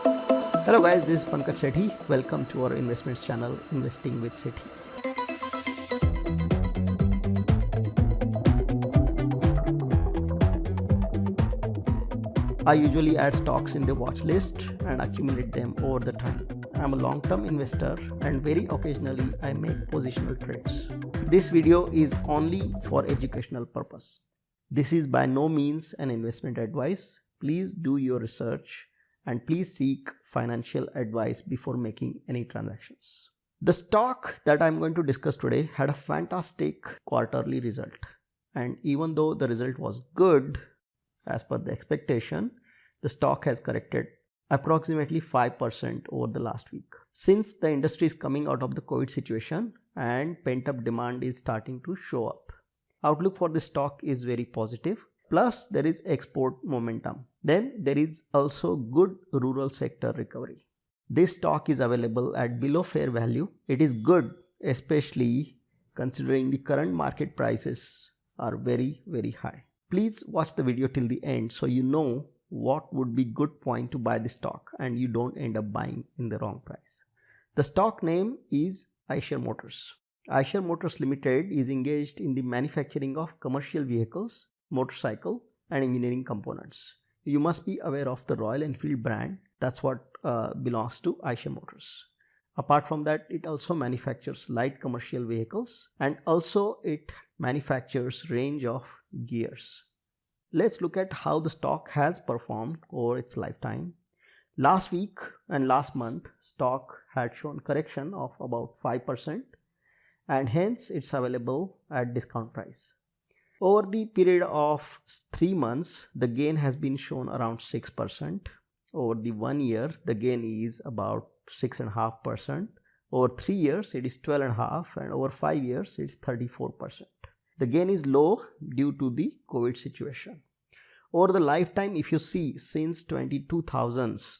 Hello guys, this is Pankaj Sethi. Welcome to our investments channel, Investing with Sethi. I usually add stocks in the watch list and accumulate them over the time. I'm a long-term investor and very occasionally I make positional trades. This video is only for educational purpose. This is by no means an investment advice. Please do your research and please seek financial advice before making any transactions. The stock that I'm going to discuss today had a fantastic quarterly result, and even though the result was good as per the expectation, the stock has corrected approximately 5% over the last week. Since the industry is coming out of the COVID situation and pent-up demand is starting to show up, outlook for the stock is very positive. Plus there is export momentum. Then there is also good rural sector recovery. This stock is available at below fair value. It is good, especially considering the current market prices are very high. Please watch the video till the end so you know what would be good point to buy the stock and you don't end up buying in the wrong price. The stock name is Eicher Motors. Eicher Motors Limited is engaged in the manufacturing of commercial vehicles, motorcycle and engineering components. You must be aware of the Royal Enfield brand. That's what belongs to Eicher Motors. Apart from that, it also manufactures light commercial vehicles and also it manufactures range of gears. Let's look at how the stock has performed over its lifetime. Last week and last month, stock had shown correction of about 5% and hence it's available at discount price. Over the period of 3 months, the gain has been shown around 6%. Over the 1 year, the gain is about 6.5%. Over 3 years, it is 12.5%, and over 5 years, it's 34%. The gain is low due to the COVID situation. Over the lifetime, if you see, since 2000s,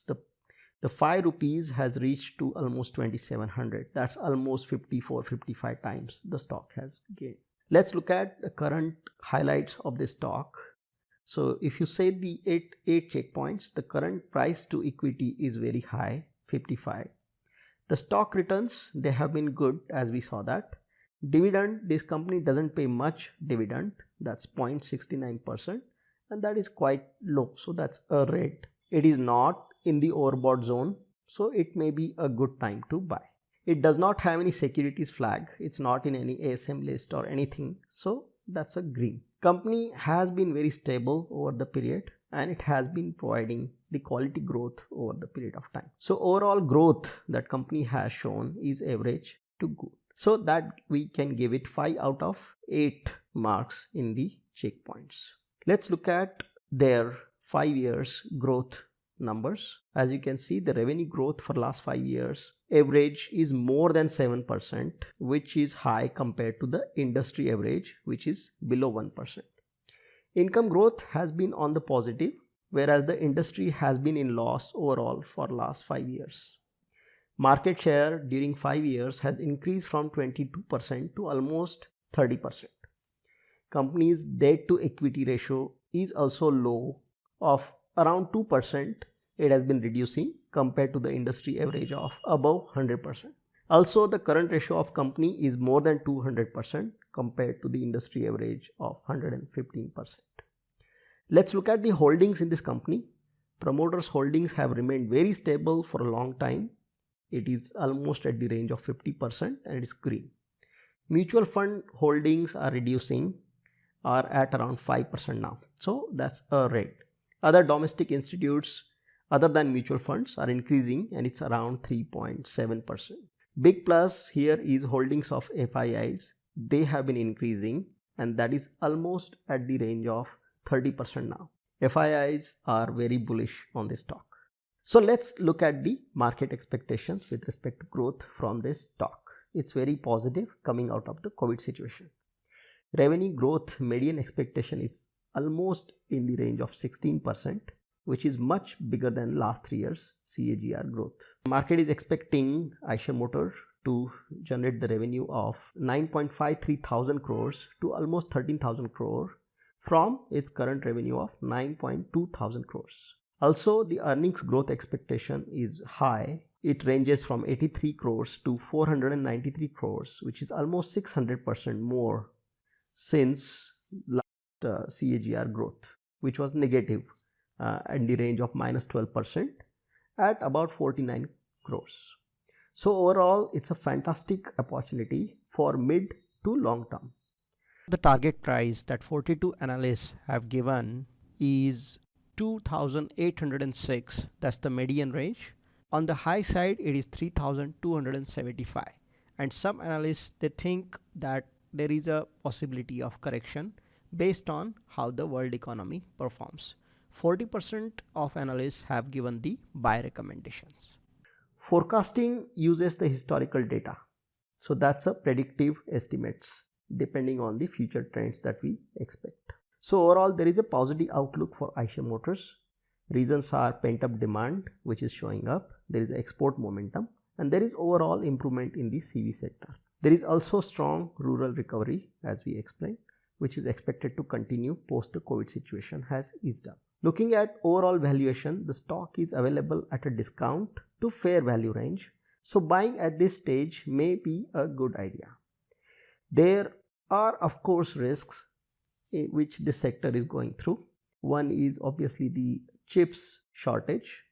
the 5 rupees has reached to almost 2700. That's almost 54-55 times the stock has gained. Let's look at the current highlights of this stock. So if you say the 8 checkpoints, the current price to equity is very high, 55. The stock returns, they have been good as we saw that. Dividend, this company doesn't pay much dividend, that's 0.69%, and that is quite low, so that's a red. It is not in the overbought zone, so it may be a good time to buy. It does not have any securities flag, it's not in any ASM list or anything, so that's a green. Company has been very stable over the period and it has been providing the quality growth over the period of time. So overall growth that company has shown is average to good. So that we can give it 5 out of 8 marks in the checkpoints. Let's look at their 5 years growth numbers. As you can see, the revenue growth for last 5 years average is more than 7%, which is high compared to the industry average, which is below 1%. Income growth has been on the positive, whereas the industry has been in loss overall for last 5 years. Market share during 5 years has increased from 22% to almost 30%. Company's debt to equity ratio is also low of around 2%. It has been reducing compared to the industry average of above 100%. Also, the current ratio of company is more than 200% compared to the industry average of 115%. Let's look at the holdings in this company. Promoters' holdings have remained very stable for a long time. It is almost at the range of 50% and it is green. Mutual fund holdings are reducing, are at around 5% now. So that's a red. Other domestic institutes other than mutual funds are increasing and it's around 3.7%. Big plus here is holdings of FIIs. They have been increasing and that is almost at the range of 30% now. FIIs are very bullish on this stock. So let's look at the market expectations with respect to growth from this stock. It's very positive coming out of the COVID situation. Revenue growth median expectation is almost in the range of 16%, which is much bigger than last 3 years CAGR growth. Market is expecting Eicher Motor to generate the revenue of 9.53 thousand crores to almost 13,000 crore from its current revenue of 9.2 thousand crores. Also, the earnings growth expectation is high. It ranges from 83 crores to 493 crores, which is almost 600% more since last CAGR growth, which was negative in the range of minus 12% at about 49 crores. So overall, it's a fantastic opportunity for mid to long term. The target price that 42 analysts have given is 2,806. That's the median range. On the high side, it is 3,275. And some analysts, they think that there is a possibility of correction based on how the world economy performs. 40% of analysts have given the buy recommendations. Forecasting uses the historical data. So that's a predictive estimates depending on the future trends that we expect. So overall, there is a positive outlook for Eicher Motors. Reasons are pent-up demand, which is showing up. There is export momentum, and there is overall improvement in the CV sector. There is also strong rural recovery, as we explained, which is expected to continue post the COVID situation has eased up. Looking at overall valuation, the stock is available at a discount to fair value range. So buying at this stage may be a good idea. There are of course risks which this sector is going through. One is obviously the chips shortage,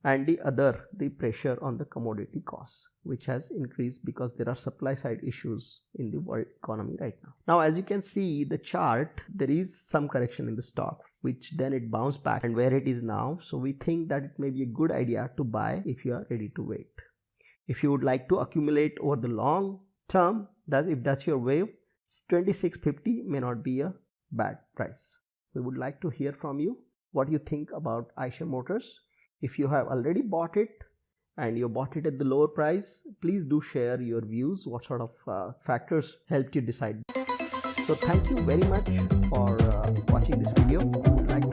and the other, the pressure on the commodity costs, which has increased because there are supply side issues in the world economy right now. Now, as you can see the chart, there is some correction in the stock, which then it bounced back and where it is now. So we think that it may be a good idea to buy if you are ready to wait. If you would like to accumulate over the long term, that if that's your wave, 2650 may not be a bad price. We would like to hear from you what you think about Eicher Motors. If you have already bought it and you bought it at the lower price, please do share your views. What sort of factors helped you decide? So thank you very much for watching this video. If you would like